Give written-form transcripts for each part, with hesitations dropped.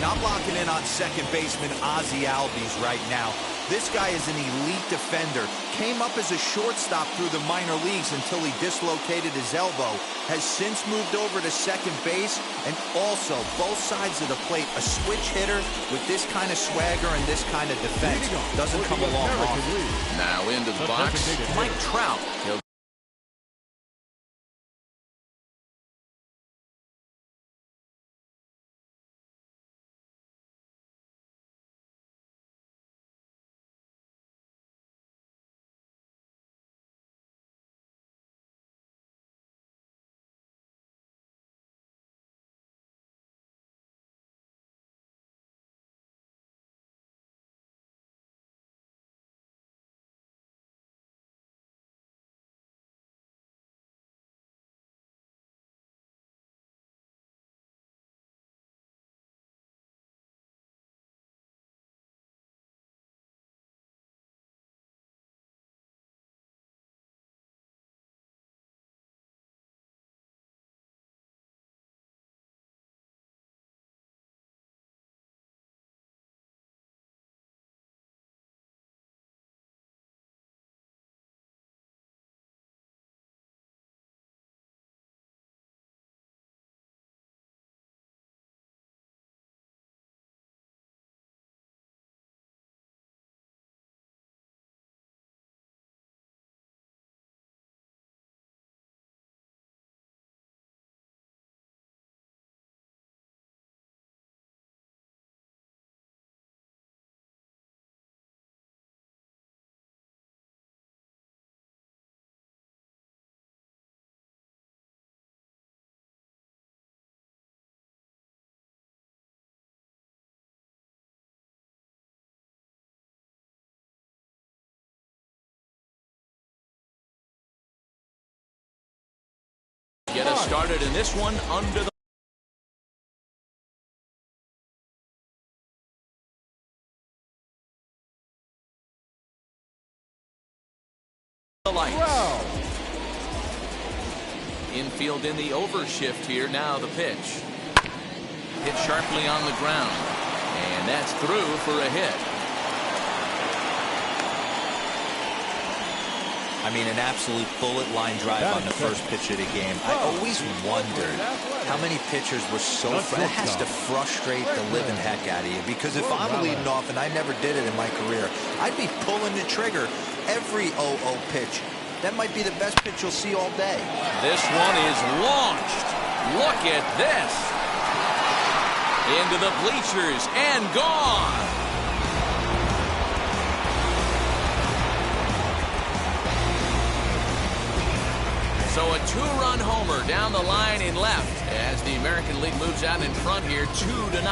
And I'm locking in on second baseman Ozzie Albies right now. This guy is an elite defender. Came up as a shortstop through the minor leagues until he dislocated his elbow. Has since moved over to second base, and also both sides of the plate. A switch hitter with this kind of swagger and this kind of defense doesn't come along often. Now into the box, Mike Trout. He'll get us started in this one under the lights. Wow. Infield in the overshift here. Now the pitch. Hit sharply on the ground. And that's through for a hit. I mean, an absolute bullet line drive on the first pitch of the game. I always wondered how many pitchers were so that has to frustrate the living heck out of you, because if I'm leading off, and I never did it in my career, I'd be pulling the trigger every 0-0 pitch. That might be the best pitch you'll see all day. This one is launched. Look at this. Into the bleachers and gone. So a two-run homer down the line in left as the American League moves out in front here 2-0.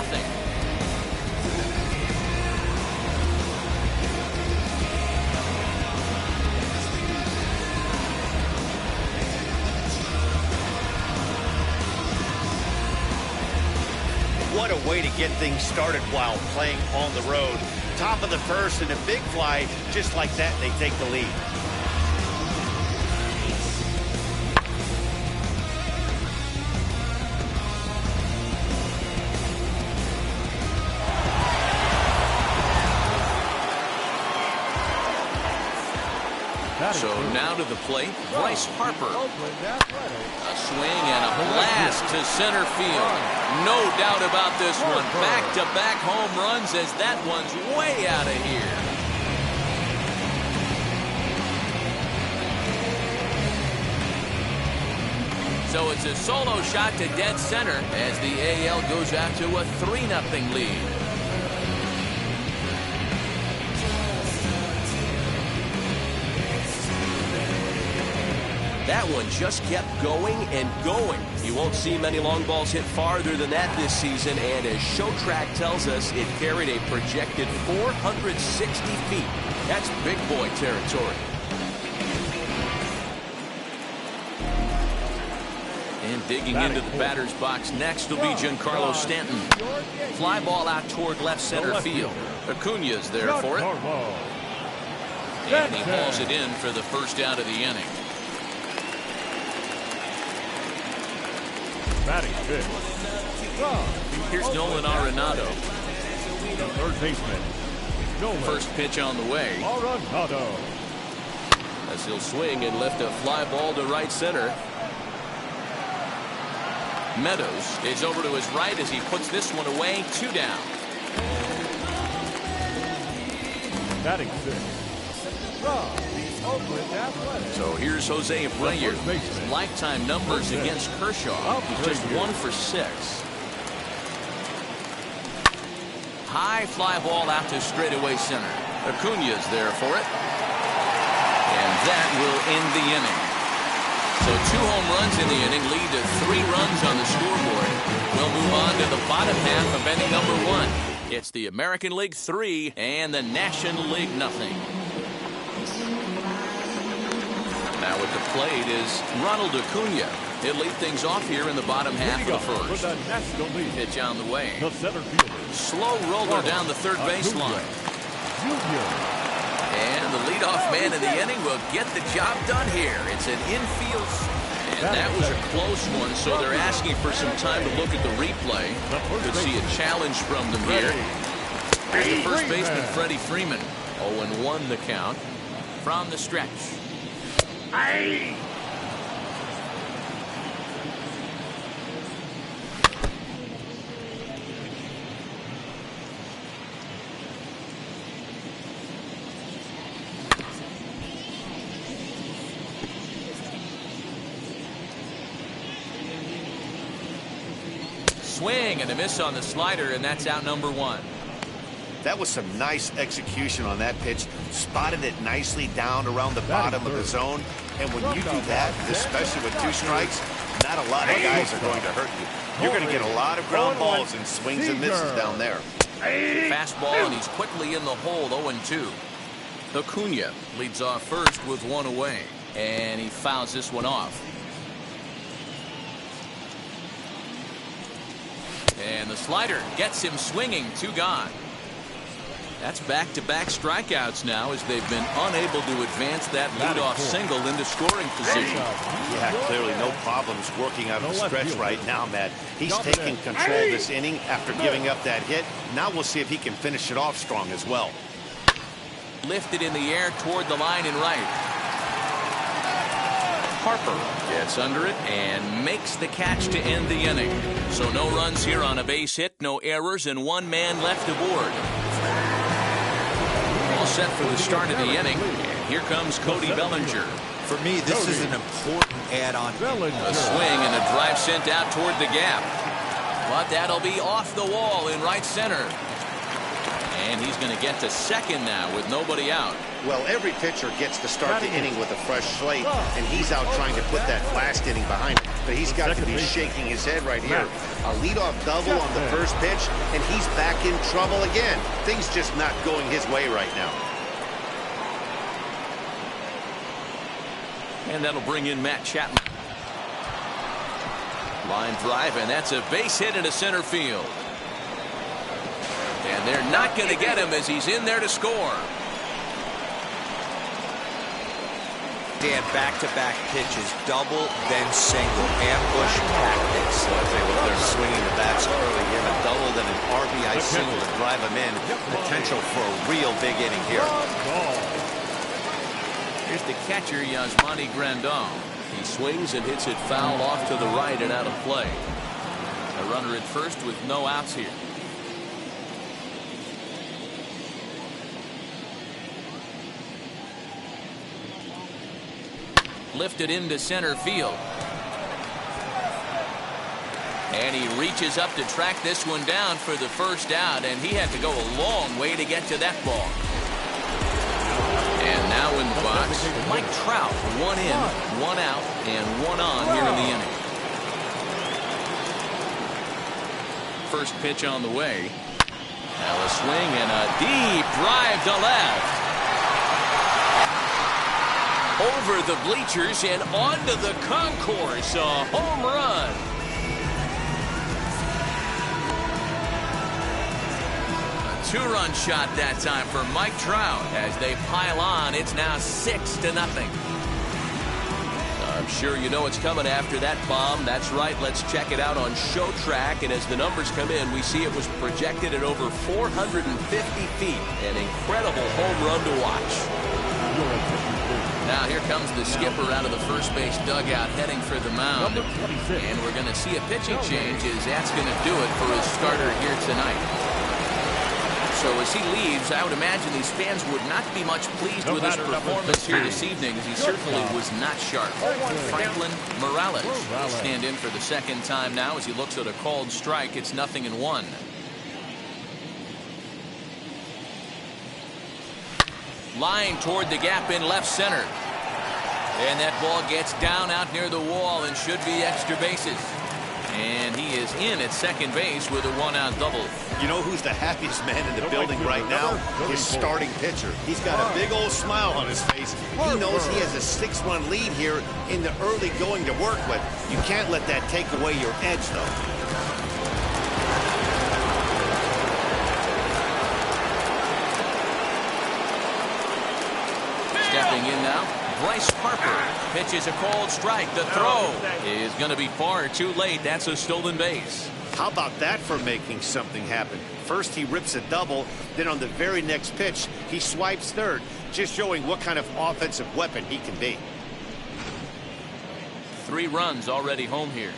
What a way to get things started while playing on the road. Top of the first and a big fly. Just like that, they take the lead. So now to the plate, Bryce Harper. A swing and a blast to center field. No doubt about this one. Back-to-back home runs as that one's way out of here. So it's a solo shot to dead center as the AL goes out to a 3-0 lead. That one just kept going and going. You won't see many long balls hit farther than that this season, and as ShowTrack tells us, it carried a projected 460 feet. That's big boy territory. And digging into the batter's box next will be Giancarlo Stanton. Fly ball out toward left center field. Acuna's there for it. And he hauls it in for the first out of the inning. Batting fifth, Here's Nolan Arenado. The third baseman, Nolan. First pitch on the way. Arenado. As he'll swing and lift a fly ball to right center. Meadows is over to his right as he puts this one away. 2 down. Batting sixth, Rob, the Oakland Athletics. So here's Jose Abreu. His lifetime numbers against Kershaw. He's just 1 for 6. High fly ball out to straightaway center. Acuna's there for it. And that will end the inning. So 2 home runs in the inning lead to 3 runs on the scoreboard. We'll move on to the bottom half of inning number 1. It's the American League 3 and the National League nothing. Now at the plate is Ronald Acuna. He'll lead things off here in the bottom half of the first. For the National League, Pitch on the way. the center fielder, Slow roller down the third baseline. Junior. And the leadoff man in the inning will get the job done here. It's an infield. And that was a close one, so they're asking for some time to look at the replay. Could see a challenge from them here. Here's the first baseman, Freddie Freeman. 0-1 the count from the stretch. Swing and a miss on the slider, and that's out number 1. That was some nice execution on that pitch. Spotted it nicely down around the bottom of the zone. And when you do that, especially with 2 strikes, not a lot of guys are going to hurt you. You're going to get a lot of ground balls and swings and misses down there. Fastball, and he's quickly in the hole. 0-2. Acuna leads off first with 1 away, and he fouls this one off. And the slider gets him swinging. 2 gone. That's back-to-back strikeouts now as they've been unable to advance that leadoff single into scoring position. Yeah, clearly no problems working out of the stretch right now, Matt. He's taking control of this inning after giving up that hit. Now we'll see if he can finish it off strong as well. Lifted in the air toward the line and right. Harper gets under it and makes the catch to end the inning. So no runs here on a base hit, no errors, and 1 man left aboard. All set for the start of the inning. And here comes Cody Bellinger. For me, this is an important add-on. A swing and a drive sent out toward the gap. But that'll be off the wall in right center. And he's going to get to second now with nobody out. Well, every pitcher gets to start the inning with a fresh slate, and he's out trying to put that last inning behind him. But he's got to be shaking his head right here. A leadoff double on the first pitch, and he's back in trouble again. Things just not going his way right now. And that'll bring in Matt Chapman. Line drive, and that's a base hit into center field. And they're not going to get him as he's in there to score. Dan, back-to-back pitches, double, then single, ambush tactics. So they're swinging the bats early. You have a double, then an RBI single to drive them in. Potential for a real big inning here. Here's the catcher, Yasmani Grandal. He swings and hits it foul off to the right and out of play. A runner at first with no outs here. Lifted into center field. And he reaches up to track this one down for the first out, and he had to go a long way to get to that ball. And now in the box, Mike Trout, 1 in, 1 out, and 1 on here in the inning. First pitch on the way. Now a swing and a deep drive to left. Over the bleachers and onto the concourse. A home run. A 2-run shot that time for Mike Trout. As they pile on, it's now 6-0. A sure you know it's coming after that bomb. That's right. Let's check it out on Show Track. And as the numbers come in, we see it was projected at over 450 feet. An incredible home run to watch. Now here comes the skipper out of the first base dugout heading for the mound. And we're going to see a pitching change as that's going to do it for his starter here tonight. So as he leaves, I would imagine these fans would not be much pleased with his performance here this evening, as he certainly was not sharp. Franklin Morales will stand in for the second time now as he looks at a called strike. It's 0-1. Line toward the gap in left center. And that ball gets down out near the wall and should be extra bases. And he is in at second base with a one-out double. You know who's the happiest man in the building right now? His starting pitcher. He's got a big old smile on his face. He knows he has a 6-run lead here in the early going to work with. You can't let that take away your edge, though. Stepping in now, Bryce Harper pitches a called strike. The throw is going to be far too late. That's a stolen base. How about that for making something happen? First he rips a double, then on the very next pitch he swipes third, just showing what kind of offensive weapon he can be. 3 runs already home here.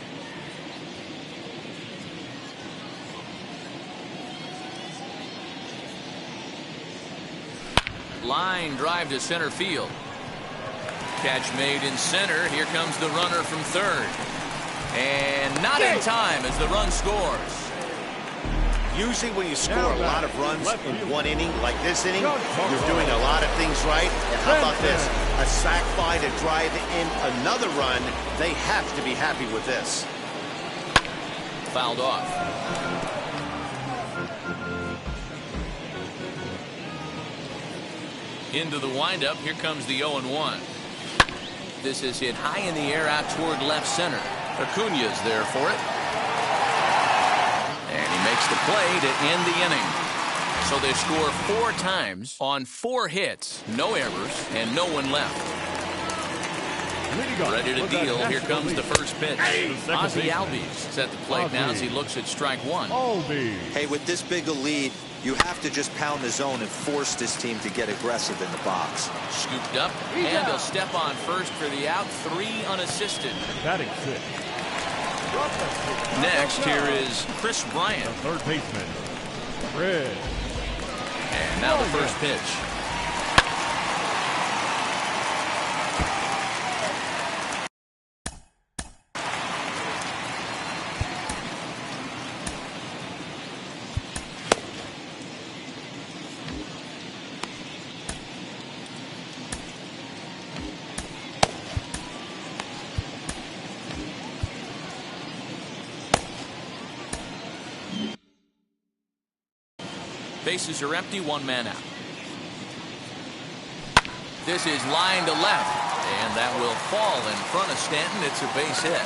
Line drive to center field. Catch made in center. Here comes the runner from third. And not in time as the run scores. Usually when you score a lot of runs in one inning, like this inning, you're doing a lot of things right. And how about this? A sac fly to drive in another run. They have to be happy with this. Fouled off. Into the windup. Here comes the 0-1. This is hit high in the air out toward left center. Acuña's there for it. And he makes the play to end the inning. So they score 4 times on 4 hits, no errors, and no one left. Ready to deal. Here comes the first pitch. Ozzie Albies at the plate now as he looks at strike 1. Hey, with this big a lead, you have to just pound the zone and force this team to get aggressive in the box. Scooped up, and he'll step on first for the out. 3 unassisted. Batting 6. Next, here is Chris Bryant. The third baseman, Fred. And now the first pitch. Bases are empty, 1 man out. This is line to left, and that will fall in front of Stanton. It's a base hit.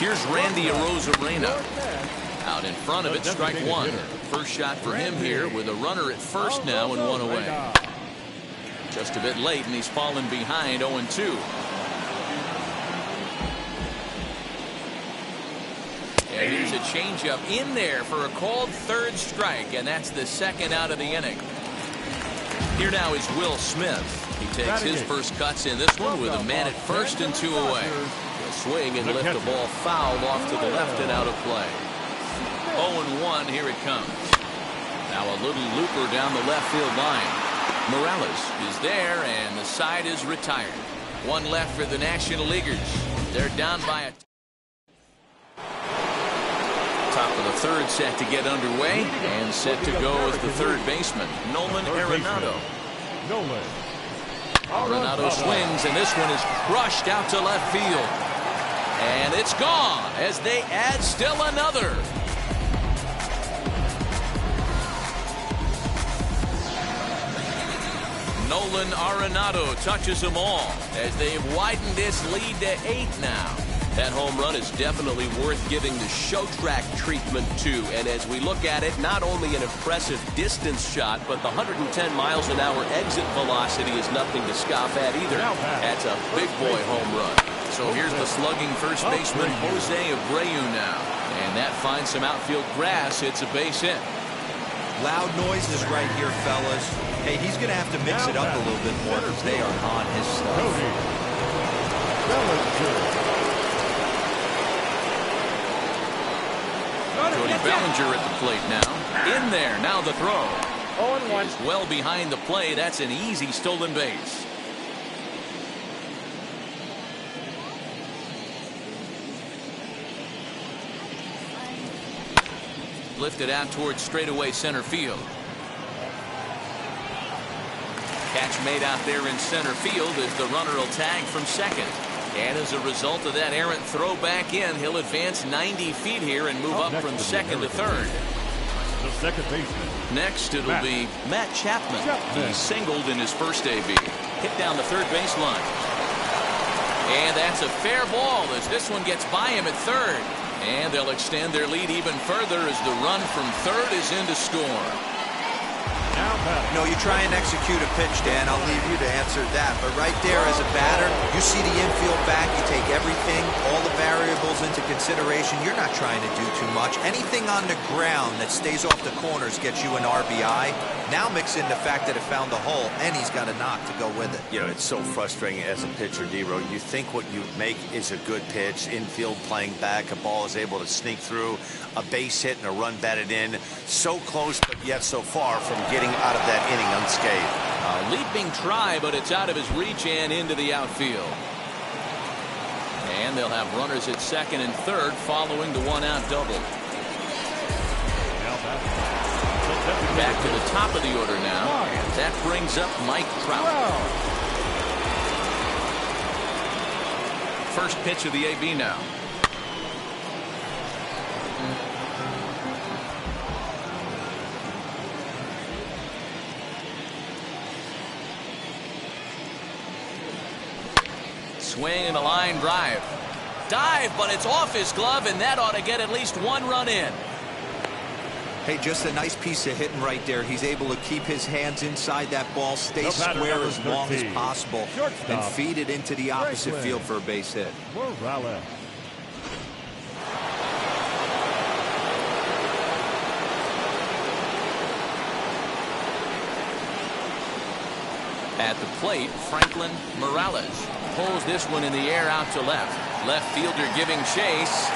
Here's Randy Arozarena. Out in front of it, strike 1. First shot for him here with a runner at first now and 1 away. Just a bit late, and he's fallen behind 0-2. And here's a changeup in there for a called third strike, and that's the second out of the inning. Here now is Will Smith. He takes his first cuts in this one with a man at first and 2 away. He'll swing and lift the ball foul off to the left and out of play. 0-1, here it comes. Now a little looper down the left field line. Morales is there, and the side is retired. 1 left for the National Leaguers. They're down by a... Top of the third set to get underway, and set to go as the third baseman, Nolan Arenado. Arenado swings, and this one is crushed out to left field. And it's gone as they add still another. Nolan Arenado touches them all as they've widened this lead to 8 now. That home run is definitely worth giving the show track treatment to. And as we look at it, not only an impressive distance shot, but the 110 miles an hour exit velocity is nothing to scoff at either. That's a big boy home run. So here's the slugging first baseman, Jose Abreu now. And that finds some outfield grass. It's a base hit. Loud noises right here, fellas. Hey, he's going to have to mix it up a little bit more because they are on his stuff. Cody Bellinger at the plate now. In there. Now the throw. 0-1. He's well behind the play. That's an easy stolen base. Lifted out towards straightaway center field. Catch made out there in center field as the runner will tag from second. And as a result of that errant throw back in, he'll advance 90 feet here and move up from second to third. The second baseman. Next, it'll be Matt Chapman. He singled in his first AB. Hit down the third baseline. And that's a fair ball as this one gets by him at third. And they'll extend their lead even further as the run from third is in to score. No, you try and execute a pitch, Dan. I'll leave you to answer that. But right there as a batter, you see the infield back. You take everything, all the variables into consideration. You're not trying to do too much. Anything on the ground that stays off the corners gets you an RBI. Now mix in the fact that it found the hole, and he's got a knock to go with it. You know, it's so frustrating as a pitcher, D-Row. You think what you make is a good pitch, infield playing back, a ball is able to sneak through, a base hit and a run batted in. So close, but yet so far from getting out of that inning unscathed. A leaping try, but it's out of his reach and into the outfield. And they'll have runners at second and third following the one-out double. Back to the top of the order now. And that brings up Mike Trout. First pitch of the AB now. Swing and a line drive. Dive, but it's off his glove, and that ought to get at least one run in. Hey, just a nice piece of hitting right there. He's able to keep his hands inside that ball, stay square as long as possible, and feed it into the opposite field for a base hit. Morales. At the plate, Franklin Morales pulls this one in the air out to left. Left fielder giving chase.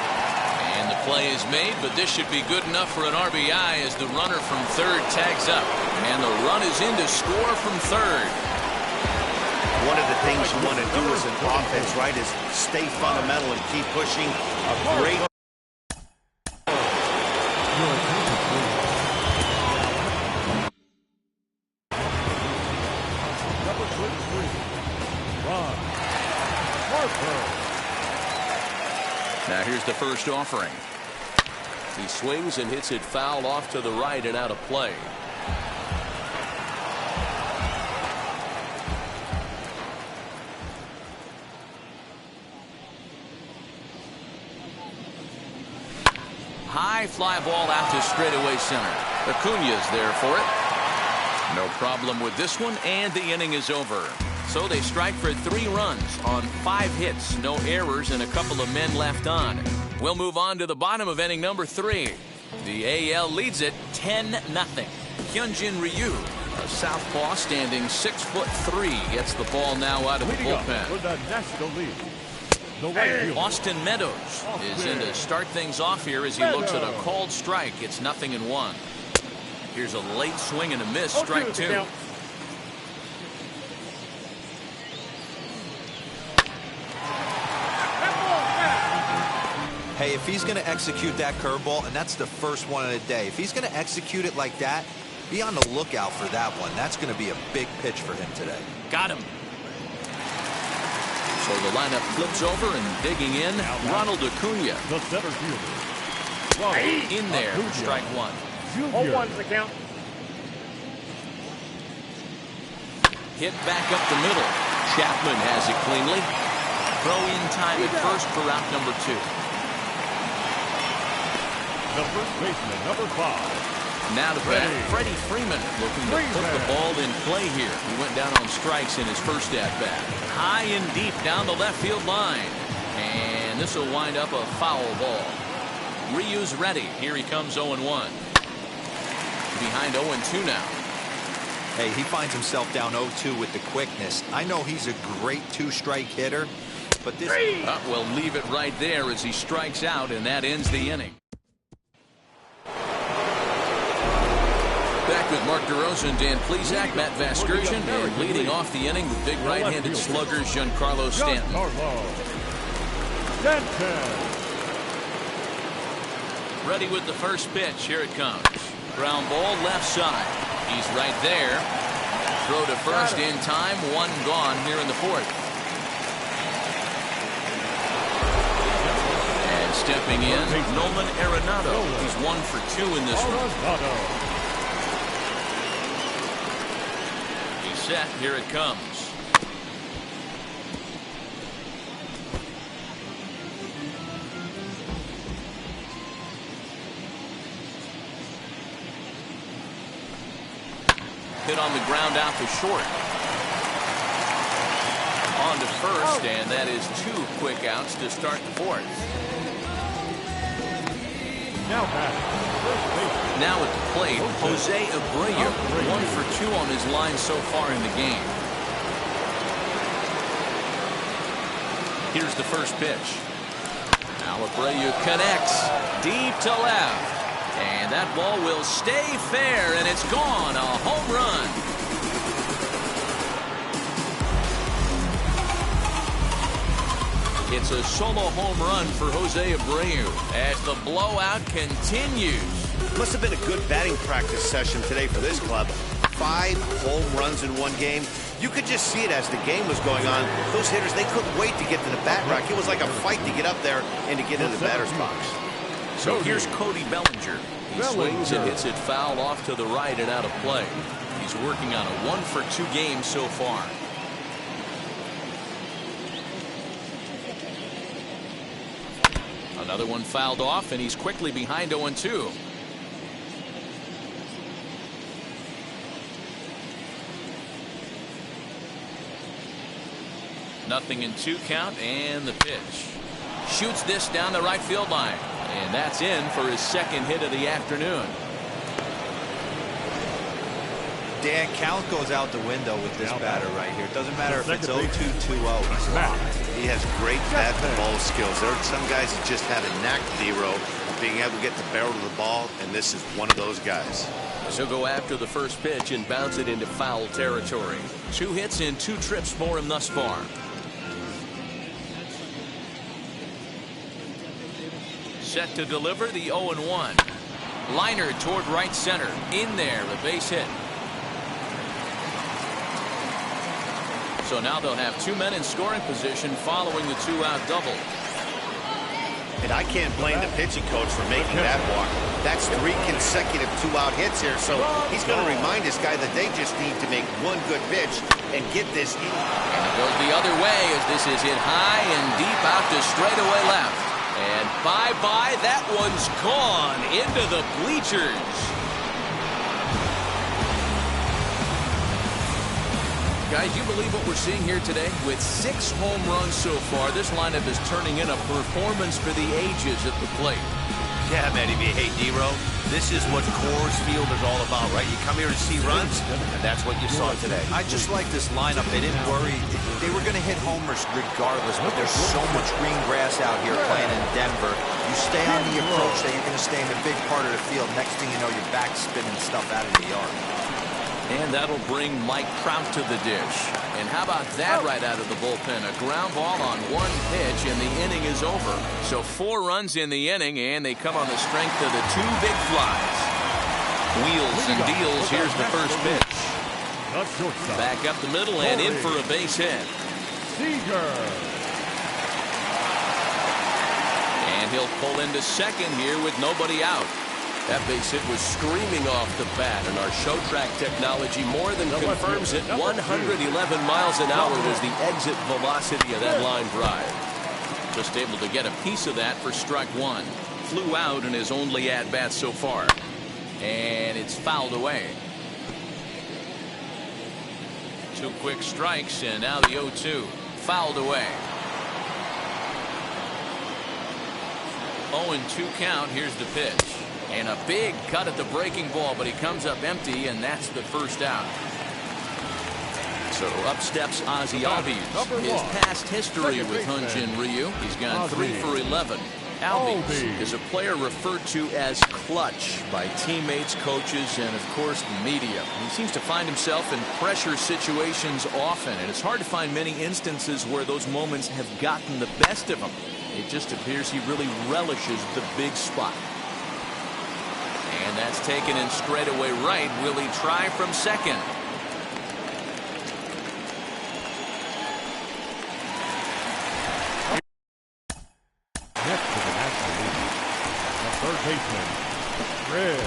And the play is made, but this should be good enough for an RBI as the runner from third tags up. And the run is in to score from third. One of the things you want to do as an offense, right, is stay fundamental and keep pushing. A great Now here's the first offering. He swings and hits it foul off to the right and out of play. High fly ball out to straightaway center. Acuña's there for it. No problem with this one, and the inning is over. So they strike for 3 runs on 5 hits, no errors, and a couple of men left on. We'll move on to the bottom of inning number 3. The AL leads it 10-0. Hyunjin Ryu, a southpaw standing 6'3", gets the ball now out of the bullpen. For the National League, the right fielder, Austin Meadows is in to start things off here as he looks at a called strike. It's 0-1. Here's a late swing and a miss, strike 2. Hey, if he's going to execute that curveball, and that's the first one of the day, if he's going to execute it like that, be on the lookout for that one. That's going to be a big pitch for him today. Got him. So the lineup flips over and digging in, Ronald Acuña. the center fielder. In there, Acuña. strike 1. 0-1's the count. Hit back up the middle. Chapman has it cleanly. Throw-in time at first for route number 2. The first baseman, number 5. Now to bat, Freddie Freeman looking to put the ball in play here. He went down on strikes in his first at-bat. High and deep down the left field line. And this will wind up a foul ball. Ryu's ready. Here he comes 0-1. Behind 0-2 now. Hey, he finds himself down 0-2 with the quickness. I know he's a great 2-strike hitter, but this... We'll leave it right there as he strikes out, and that ends the inning. Back with Mark DeRosa, Dan Plesac, Matt Vasgersian, and leading off the inning with big right-handed slugger Giancarlo Stanton. Ready with the first pitch. Here it comes. Ground ball left side. He's right there. Throw to first in time. 1 gone here in the 4th. And stepping in, Nolan Arenado. He's 1 for 2 in this one. Set. Here it comes. Hit on the ground out to short. On to first, and that is 2 quick outs to start the 4th. Now at the plate, Jose Abreu, 1 for 2 on his line so far in the game. Here's the first pitch. Now Abreu connects deep to left. And that ball will stay fair, and it's gone. A home run. It's a solo home run for Jose Abreu as the blowout continues. Must have been a good batting practice session today for this club. 5 home runs in 1 game. You could just see it as the game was going on. Those hitters, they couldn't wait to get to the bat rack. It was like a fight to get up there and to get into the batter's box. So here's Cody Bellinger. He swings and hits it foul off to the right and out of play. He's working on a 1 for 2 game so far. Another one fouled off, and he's quickly behind 0-2. Nothing in 2 count, and the pitch. Shoots this down the right field line, and that's in for his 2nd hit of the afternoon. Dan, count goes out the window with this batter right here. It doesn't matter if it's 0-2, 2-0. He's locked. He has great bat-to-ball skills. There are some guys that just have a knack, Dero, of being able to get the barrel of the ball, and this is one of those guys. So go after the first pitch and bounce it into foul territory. 2 hits and 2 trips for him thus far. Set to deliver the 0-1. Liner toward right center. In there, a base hit. So now they'll have 2 men in scoring position following the 2-out double. And I can't blame the pitching coach for making that walk. That's 3 consecutive 2-out hits here, so he's going to remind this guy that they just need to make 1 good pitch and get this in. And it goes the other way as this is hit high and deep out to straightaway left. And bye-bye, that one's gone into the bleachers. Guys, you believe what we're seeing here today? With 6 home runs so far, this lineup is turning in a performance for the ages at the plate. Yeah, man, hey, Dero, this is what Coors Field is all about, right? You come here to see runs, and that's what you saw today. I just like this lineup. They didn't worry. They were going to hit homers regardless, but there's so much green grass out here playing in Denver. You stay on the approach that you're going to stay in the big part of the field. Next thing you know, you're back spinning stuff out of the yard. And that'll bring Mike Trout to the dish. And how about that right out of the bullpen? A ground ball on 1 pitch, and the inning is over. So 4 runs in the inning, and they come on the strength of the 2 big flies. Wheels and deals. Here's the first pitch. Back up the middle and in for a base hit. And he'll pull into second here with nobody out. That base hit was screaming off the bat, and our show track technology more than confirms it. 111 miles an hour was the exit velocity of that line drive. Just able to get a piece of that for strike one. Flew out in his only at-bat so far. And it's fouled away. 2 quick strikes, and now the 0-2. Fouled away. 0-2 count. Here's the pitch. And a big cut at the breaking ball, but he comes up empty, and that's the first out. So up steps Ozzie Albies. His past history with Hyun-Jin Ryu. He's gone 3 for 11. Albies is a player referred to as clutch by teammates, coaches, and of course the media. He seems to find himself in pressure situations often, and it's hard to find many instances where those moments have gotten the best of him. It just appears he really relishes the big spot. And that's taken in straightaway right. Will he try from second? Next to the National League, the third baseman, Chris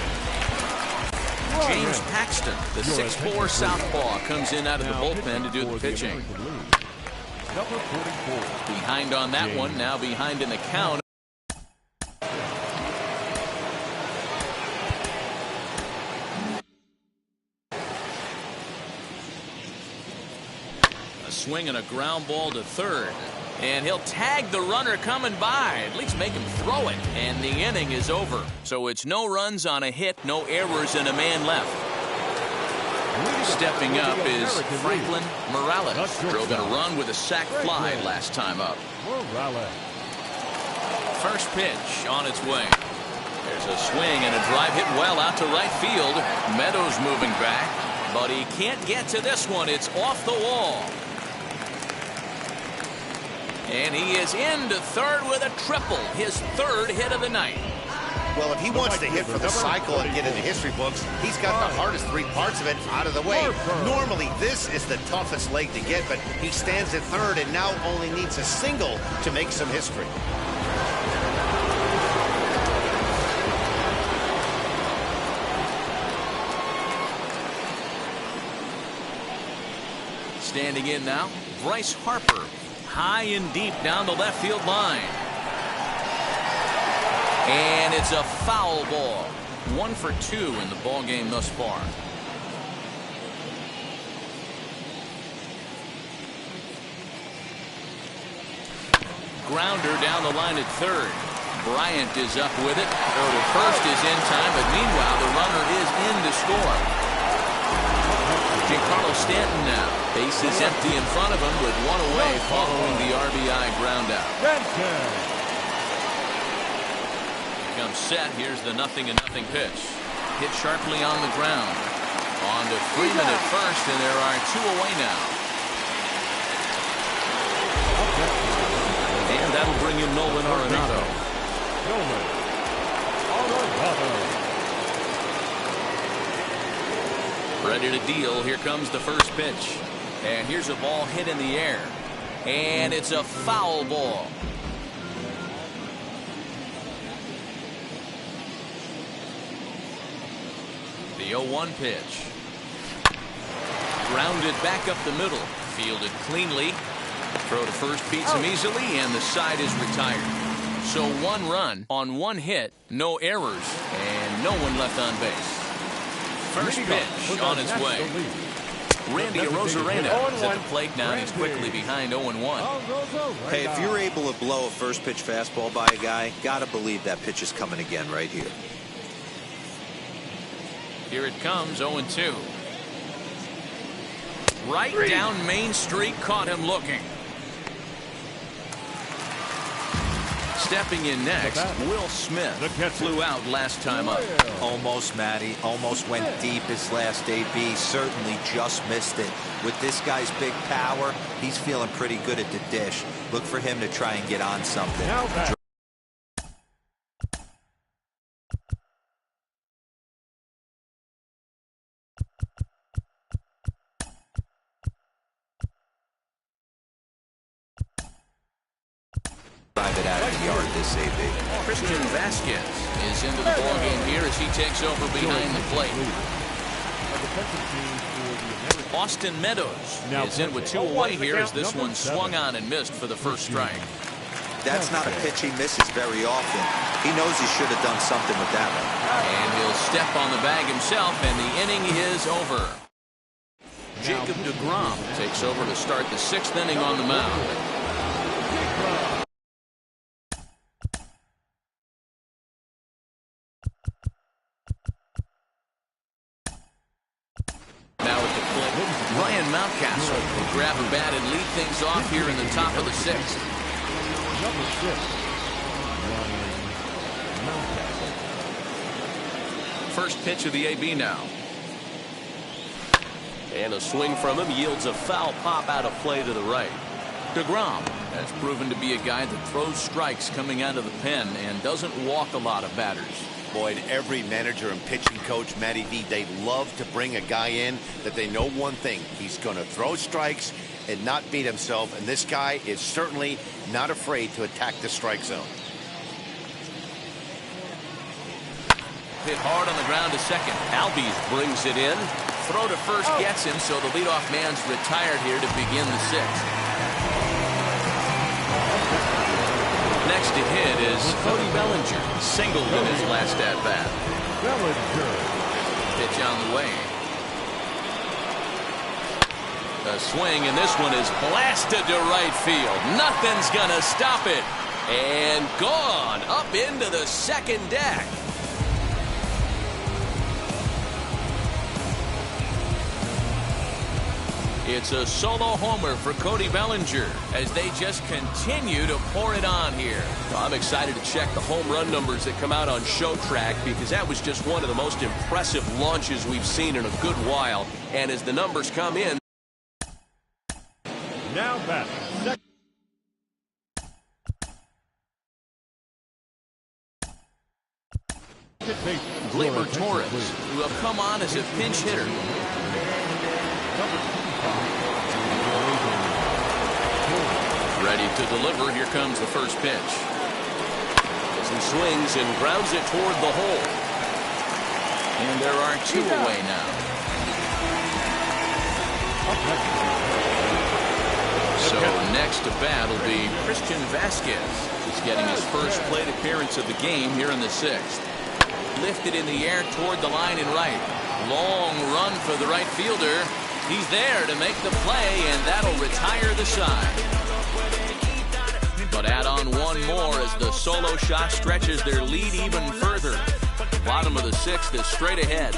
James Paxton, the 6'4" southpaw, comes in out of the bullpen to do the pitching. Number 44. Behind on that one, now behind in the count. A swing and a ground ball to third. And he'll tag the runner coming by, at least make him throw it. And the inning is over. So it's no runs on a hit, no errors, and a man left. Stepping up is Franklin Morales. Drove in a run with a sac fly last time up. Morales. First pitch on its way. There's a swing and a drive hit well out to right field. Meadows moving back, but he can't get to this one. It's off the wall. And he is into third with a triple, his third hit of the night. Well, if he wants to hit for the cycle and get into history books, he's got the hardest 3 parts of it out of the way. Normally, this is the toughest leg to get, but he stands at third and now only needs a single to make some history. Standing in now, Bryce Harper. High and deep down the left field line. And it's a foul ball. 1 for 2 in the ball game thus far. Grounder down the line at third. Bryant is up with it. Throw to first is in time, but meanwhile the runner is in to score. Giancarlo Stanton now. Base is empty in front of him with 1 away following the RBI ground out. Comes set. Here's the 0-0 pitch. Hit sharply on the ground. On to Freeman at first, and there are 2 away now. And that'll bring in Nolan Arenado. Ready to deal. Here comes the first pitch. And here's a ball hit in the air. And it's a foul ball. The 0-1 pitch. Grounded back up the middle. Fielded cleanly. Throw to first beats him easily, and the side is retired. So 1 run on 1 hit, no errors, and no one left on base. First pitch on its way. Randy Arozarena is at the plate now, and he's quickly behind 0-1. Hey, if you're able to blow a first pitch fastball by a guy, gotta believe that pitch is coming again right here. Here it comes, 0-2. Right down Main Street, caught him looking. Stepping in next, Will Smith flew out last time up. Almost, Matty. Almost went deep his last AB. Certainly just missed it. With this guy's big power, he's feeling pretty good at the dish. Look for him to try and get on something. drive it out of the yard, this AB. Christian Vasquez is into the ballgame here as he takes over behind the plate. Austin Meadows is in with 2 away here as this one swung on and missed for the first strike. That's not a pitch he misses very often. He knows he should have done something with that one. And he'll step on the bag himself, and the inning is over. Jacob deGrom takes over to start the 6th inning on the mound. Now at the plate, Ryan Mountcastle will grab a bat and lead things off here in the top of the 6th. Number 6, Ryan Mountcastle. First pitch of the AB now. And a swing from him yields a foul pop out of play to the right. deGrom has proven to be a guy that throws strikes coming out of the pen and doesn't walk a lot of batters. Boyd, every manager and pitching coach, Matty V, they love to bring a guy in that they know one thing. He's going to throw strikes and not beat himself, and this guy is certainly not afraid to attack the strike zone. Hit hard on the ground to second. Albies brings it in. Throw to first gets him, so the leadoff man's retired here to begin the 6th. Next to hit is Cody Bellinger, singled in his last at-bat. Bellinger. Pitch on the way. A swing, and this one is blasted to right field. Nothing's gonna stop it. And gone up into the second deck. It's a solo homer for Cody Bellinger as they just continue to pour it on here. I'm excited to check the home run numbers that come out on ShowTrack because that was just one of the most impressive launches we've seen in a good while. And as the numbers come in. Now back. Gleyber Torres, who have come on as a pinch hitter. Ready to deliver. Here comes the first pitch. As he swings and grounds it toward the hole. And there are 2 away now. So next to bat will be Christian Vasquez. He's getting his first plate appearance of the game here in the 6th. Lifted in the air toward the line and right. Long run for the right fielder. He's there to make the play, and that'll retire the side. But add on one more as the solo shot stretches their lead even further. Bottom of the 6th is straight ahead.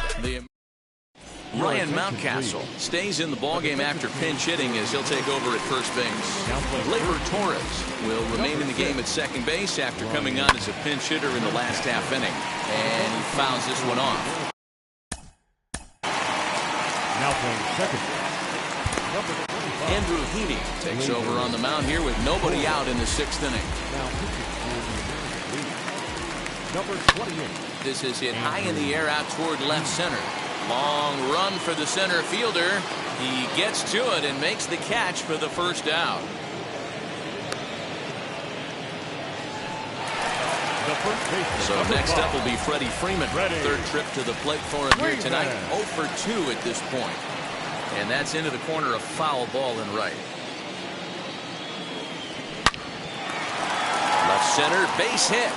Ryan Mountcastle stays in the ballgame after pinch hitting as he'll take over at first base. Gleyber Torres will remain in the game at second base after coming on as a pinch hitter in the last half inning. And he fouls this one off. Now playing second. Andrew Heaney takes over on the mound here with nobody out in the 6th inning. Number 28. This is hit high in the air out toward left center. Long run for the center fielder. He gets to it and makes the catch for the first out. So next up will be Freddie Freeman. Third trip to the plate for him here tonight. 0 for 2 at this point. And that's into the corner, a foul ball and right. Left center, base hit.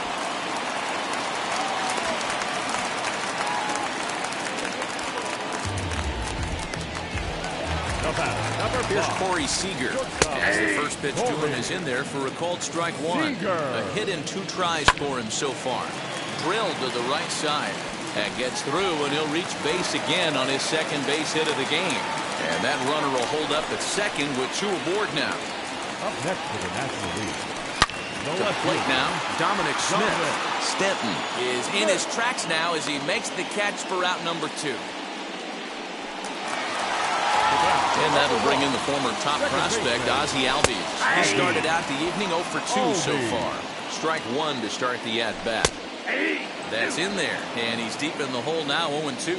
Here's Corey Seager as the first pitch to him is in there for a called strike 1. A hit in 2 tries for him so far. Drilled to the right side. That gets through, and he'll reach base again on his second base hit of the game. And that runner will hold up at second with 2 aboard now. Up next for the National League. To the plate now, Dominic Smith. Stanton is in his tracks now as he makes the catch for out number 2. And that'll bring in the former top prospect, Ozzie Albies. He started out the evening 0 for 2 so far. Strike 1 to start the at-bat. That's in there, and he's deep in the hole now, 0-2.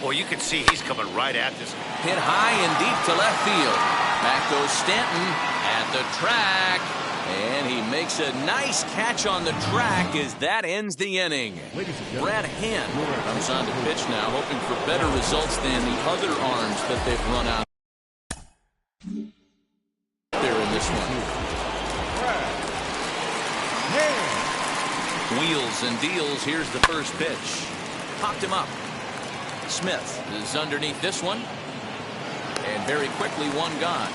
Well, you can see he's coming right at this. Hit high and deep to left field. Back goes Stanton at the track. And he makes a nice catch on the track as that ends the inning. Brad Hand comes on to pitch now, hoping for better results than the other arms that they've run out there in this one. Wheels and deals. Here's the first pitch. Popped him up. Smith is underneath this one. And very quickly, one gone.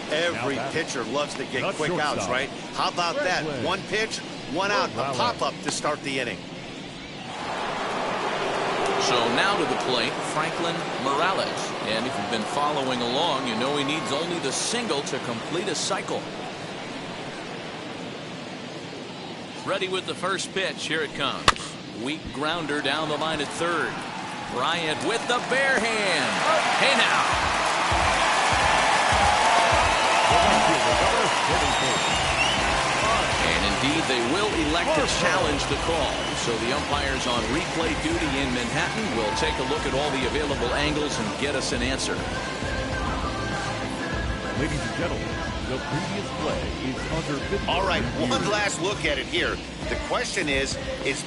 Every pitcher loves to get quick outs, right? How about that? One pitch, one out, a pop-up to start the inning. So now to the plate, Franklin Morales. And if you've been following along, you know he needs only the single to complete a cycle. Ready with the first pitch. Here it comes. Weak grounder down the line at third. Bryant with the bare hand. Hey now. And indeed, they will elect to challenge the call. So the umpires on replay duty in Manhattan will take a look at all the available angles and get us an answer. Ladies and gentlemen, the previous play is under 50. All right, one last look at it here. The question is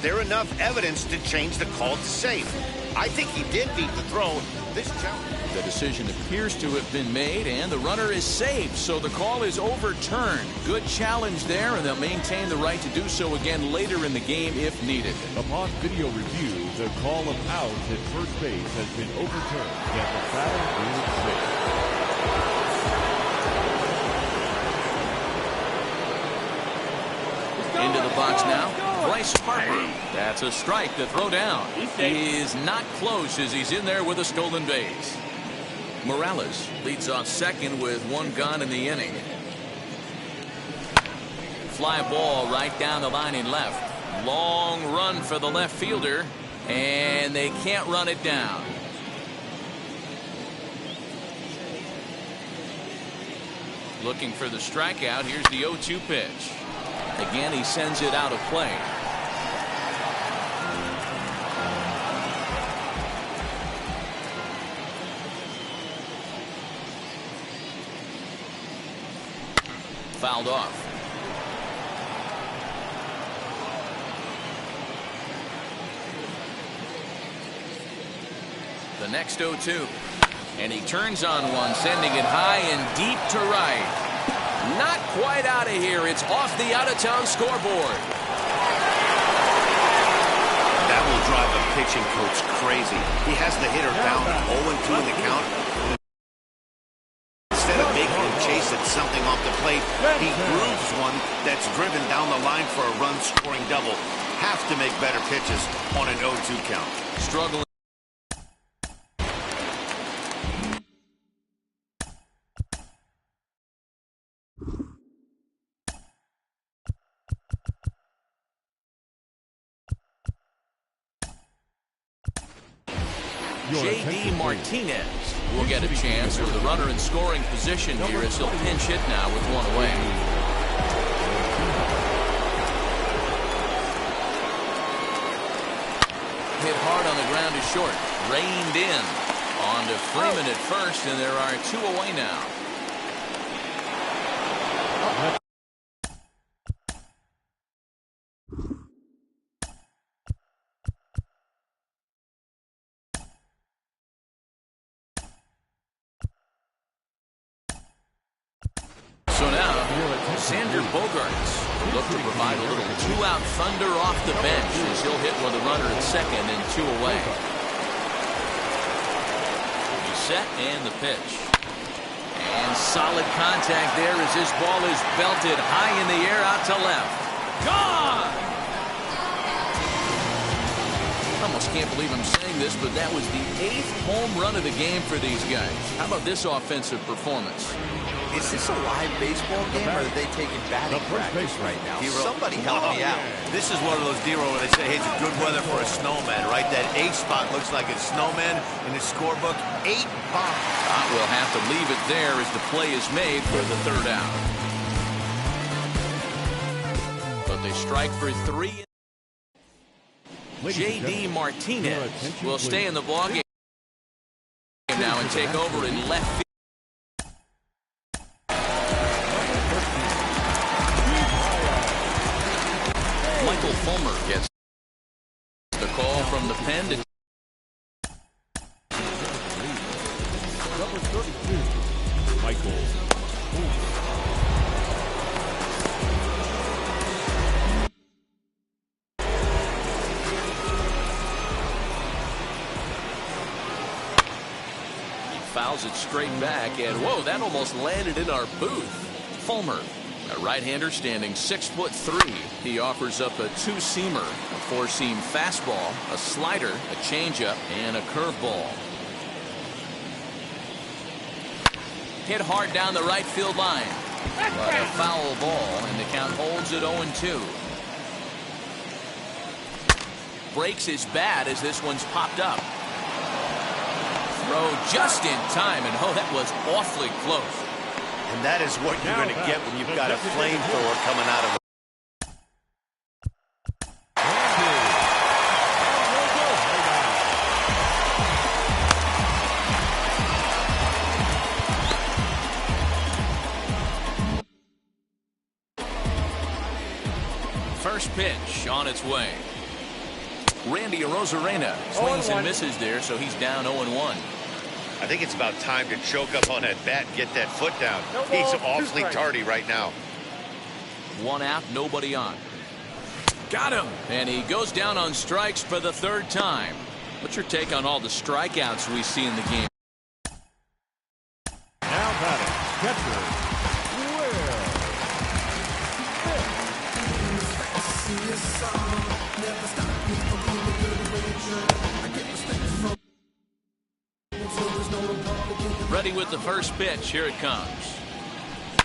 there enough evidence to change the call to safe? I think he did beat the throw. This challenge. The decision appears to have been made, and the runner is saved, so the call is overturned. Good challenge there, and they'll maintain the right to do so again later in the game if needed. Upon video review, the call of out at first base has been overturned, and the batter is safe. Into the box now, Bryce Harper. That's a strike to throw down. He is not close as he's in there with a stolen base. Morales leads off second with one gone in the inning. Fly ball right down the line in left. Long run for the left fielder, and they can't run it down. Looking for the strikeout. Here's the 0-2 pitch. Again, he sends it out of play. Fouled off. The next 0-2. And he turns on one, sending it high and deep to right. Not quite out of here. It's off the out-of-town scoreboard. That will drive a pitching coach crazy. He has the hitter down 0-2 in the count. Instead of making him chase at something off the plate, he grooves one that's driven down the line for a run-scoring double. Have to make better pitches on an 0-2 count. Struggling. J.D. Martinez will get a chance with the runner in scoring position here as he'll pinch hit now with one away. Hit hard on the ground is short. Reined in. On to Freeman at first, and there are two away now. So now, Xander Bogaerts will look to provide a little two-out thunder off the bench as he'll hit with a runner at second and two away. He's set and the pitch. And solid contact there as this ball is belted high in the air out to left. Gone! I almost can't believe I'm saying this, but that was the 8th home run of the game for these guys. How about this offensive performance? Is this a live baseball game, or are they taking batting practice right now? Somebody help me out. This is one of those deals where they say, hey, it's good weather for a snowman, right? That 8 spot looks like a snowman in the scorebook. 8 bombs. We'll have to leave it there as the play is made for the third out. But they strike for 3. J.D. Martinez will stay in the ballgame now and take over in left field. Fulmer gets the call from the pen to Number 32, Michael. He fouls it straight back, and whoa, that almost landed in our booth. Fulmer, a right-hander standing 6'3". He offers up a two-seamer, a four-seam fastball, a slider, a changeup, and a curveball. Hit hard down the right field line, but a foul ball, and the count holds at 0-2. Breaks his bat as this one's popped up. Throw just in time, and oh, that was awfully close. And that is what you're going to get when you've got a flamethrower coming out of the First pitch on its way. Randy Arozarena swings and misses there, so he's down 0-1. I think it's about time to choke up on that bat and get that foot down. He's awfully tardy right now. One out, nobody on. Got him! And he goes down on strikes for the third time. What's your take on all the strikeouts we see in the game? Now batting, catcher, Ready with the first pitch. Here it comes.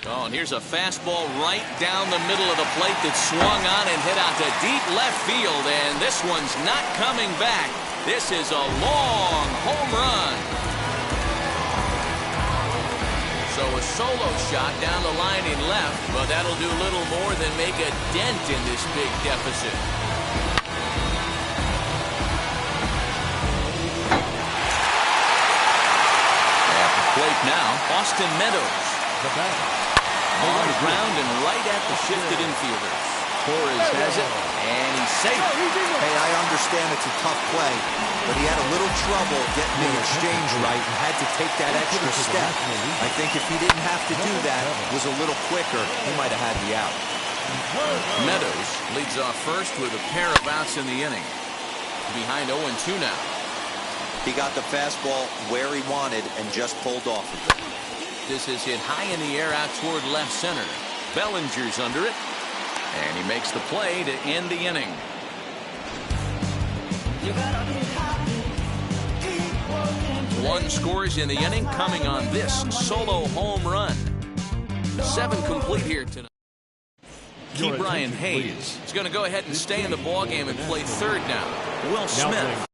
Oh, and here's a fastball right down the middle of the plate that swung on and hit out to deep left field, and this one's not coming back. This is a long home run. So a solo shot down the line in left, but that'll do little more than make a dent in this big deficit. Plate now, Austin Meadows. the bat. On the ground and right at the shifted infielders. Torres has it, and he's safe. Hey, I understand it's a tough play, but he had a little trouble getting the exchange right and had to take that extra step. I think if he didn't have to do that, was a little quicker, he might have had the out. Meadows leads off first with a pair of outs in the inning. Behind 0-2 now. He got the fastball where he wanted and just pulled off of it. This is hit high in the air out toward left center. Bellinger's under it, and he makes the play to end the inning. One scores in the inning, coming on this solo home run. 7 complete here tonight. Ke'Bryan Hayes is going to go ahead and stay in the ballgame and play third now. Will Smith.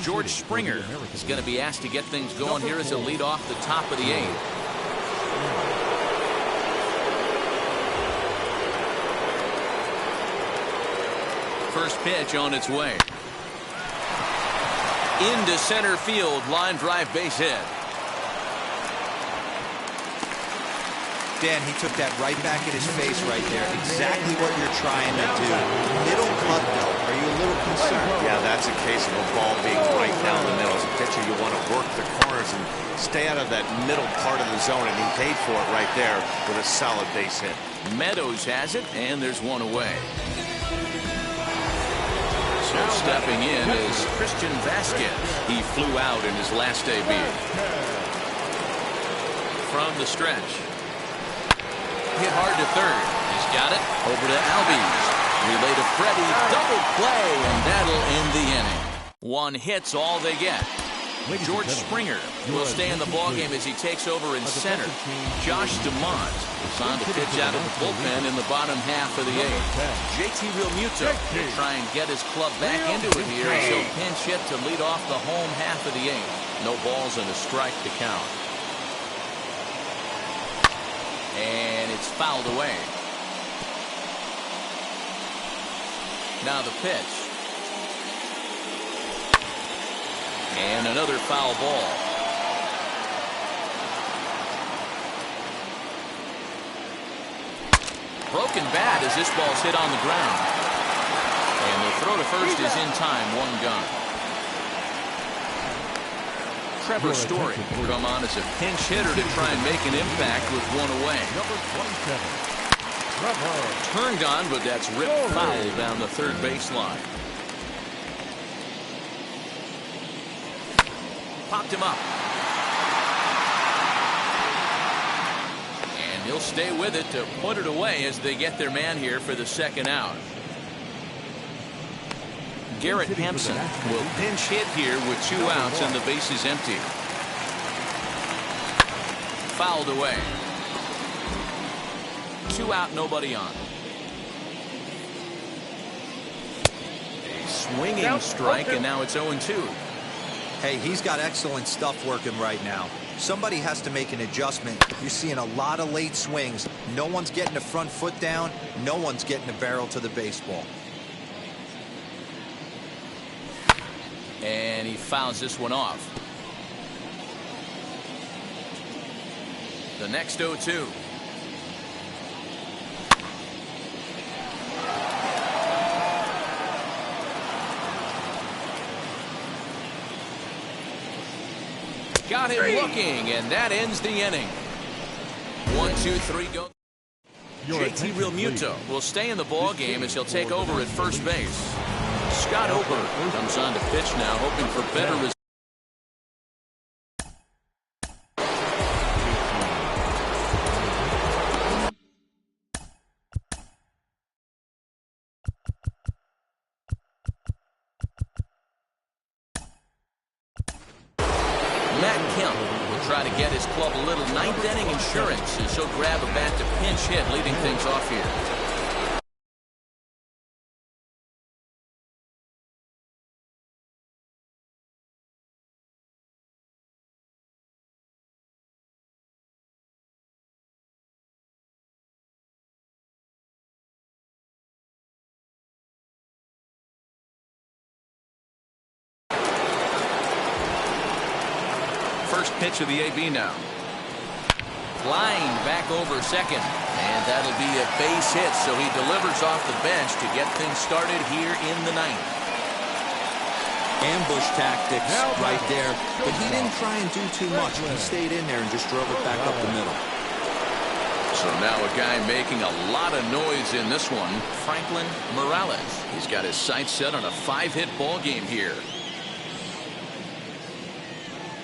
George Springer is going to be asked to get things going here as a lead off the top of the 8th. First pitch on its way. Into center field, line drive base hit. Dan, he took that right back in his face right there. Exactly what you're trying to do. Middle cut, though. Are you a little concerned? Yeah, that's a case of a ball being right down the middle. As a pitcher, you want to work the corners and stay out of that middle part of the zone, and he paid for it right there with a solid base hit. Meadows has it, and there's one away. So stepping in is Christian Vasquez. He flew out in his last AB. From the stretch. Hit hard to third. He's got it. Over to Albies. Relay to Freddie. Double play, and that'll end the inning. 1 hit's all they get. George Springer will stay in the ballgame as he takes over in center. Josh DeMont is on to pitch out of the bullpen in the bottom half of the 8th. JT Realmuto will try and get his club back into it here as he'll pinch hit to lead off the home half of the 8th. No balls and a strike to count. And it's fouled away. Now the pitch. And another foul ball. Broken bat as this ball's hit on the ground. And the throw to first is in time, one gone. Trevor Story will come on as a pinch hitter to try and make an impact with one away. Number 27. Turned on, but that's ripped foul down the third baseline. Popped him up. And he'll stay with it to put it away as they get their man here for the second out. Garrett Hampson will pinch hit here with 2 outs and the base is empty. Fouled away. 2 out, nobody on. A swinging strike, and now it's 0-2. Hey, he's got excellent stuff working right now. Somebody has to make an adjustment. You're seeing a lot of late swings. No one's getting the front foot down. No one's getting the barrel to the baseball. And he fouls this one off. The next 0-2. Got him looking, and that ends the inning. 1, 2, 3, go. JT Realmuto will stay in the ball game as he'll take over at first base. Scott Ober comes on to pitch now, hoping for better results. Matt Kemp will try to get his club a little ninth-inning insurance as he'll grab a bat to pinch hit, leading things off here. First pitch of the AB now. Flying back over second. And that'll be a base hit, so he delivers off the bench to get things started here in the ninth. Ambush tactics right there, but he didn't try and do too much. He stayed in there and just drove it back up the middle. So now a guy making a lot of noise in this one, Franklin Morales. He's got his sights set on a 5-hit ball game here.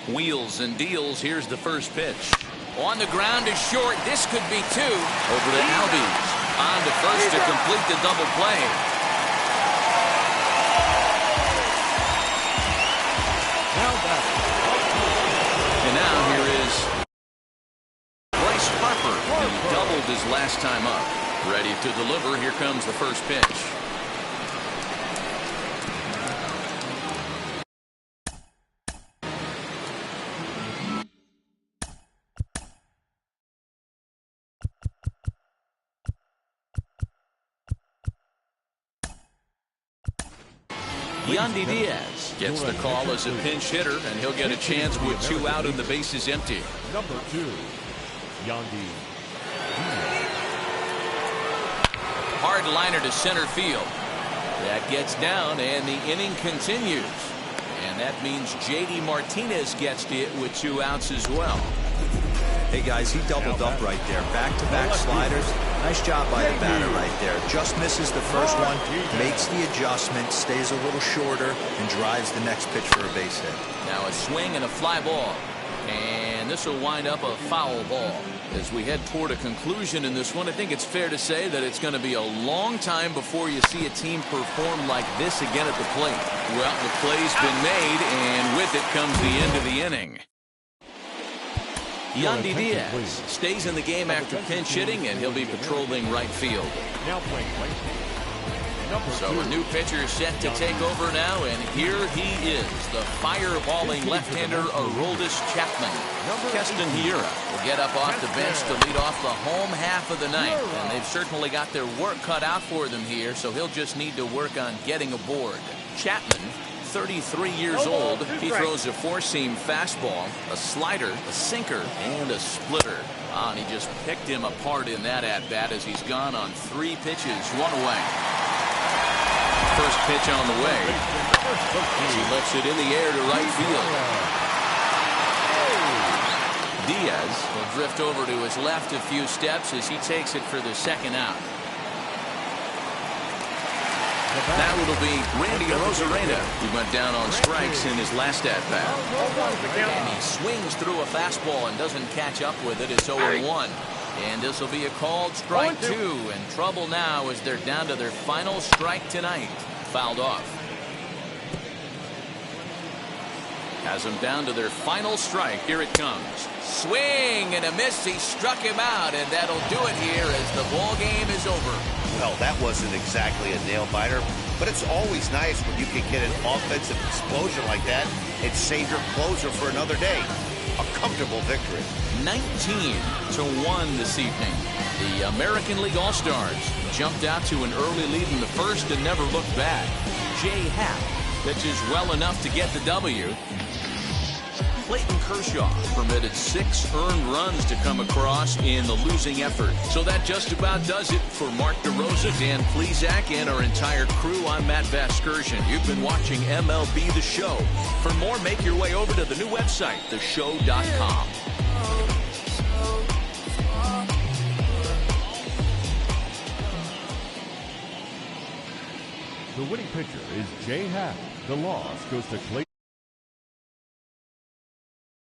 Wheels and deals. Here's the first pitch. On the ground is short. This could be 2. Over to Albies. On to first to complete the double play. And now here is Bryce Harper. He doubled his last time up. Ready to deliver. Here comes the first pitch. Yandy Diaz gets the call as a pinch hitter, and he'll get a chance with 2 out and the bases empty. Number 2, Yandy. Hard liner to center field. That gets down, and the inning continues. And that means J.D. Martinez gets it with 2 outs as well. Hey, guys, he doubled up right there. Back-to-back sliders. Nice job by the batter right there. Just misses the first one, makes the adjustment, stays a little shorter, and drives the next pitch for a base hit. Now a swing and a fly ball. And this will wind up a foul ball. As we head toward a conclusion in this one, I think it's fair to say that it's going to be a long time before you see a team perform like this again at the plate. Well, the play's been made, and with it comes the end of the inning. Yandy Diaz stays in the game after pinch hitting, and he'll be patrolling right field. Now playing right field. So a new pitcher set to take over now, and here he is, the fireballing left-hander Aroldis Chapman. Keston Hiura will get up off the bench to lead off the home half of the ninth, and they've certainly got their work cut out for them here, so he'll just need to work on getting aboard. Chapman, 33 years old, he throws a four-seam fastball, a slider, a sinker, and a splitter. And he just picked him apart in that at-bat as he's gone on 3 pitches, 1 away. First pitch on the way. He lifts it in the air to right field. Diaz will drift over to his left a few steps as he takes it for the second out. Now it'll be Randy Arozarena, who went down on strikes in his last at-bat. And he swings through a fastball and doesn't catch up with it. It's 0-1. And this will be a called strike 2. And trouble now as they're down to their final strike tonight. Fouled off. Has them down to their final strike. Here it comes. Swing and a miss. He struck him out, and that'll do it here as the ball game is over. Well, that wasn't exactly a nail-biter, but it's always nice when you can get an offensive explosion like that and save your closer for another day. A comfortable victory. 19-1 this evening. The American League All-Stars jumped out to an early lead in the first and never looked back. Jay Happ pitches well enough to get the W. Clayton Kershaw permitted 6 earned runs to come across in the losing effort. So that just about does it for Mark DeRosa, Dan Plesac, and our entire crew. I'm Matt Vasgersian. You've been watching MLB The Show. For more, make your way over to the new website, theshow.com. The winning pitcher is Jay Happ. The loss goes to Clayton.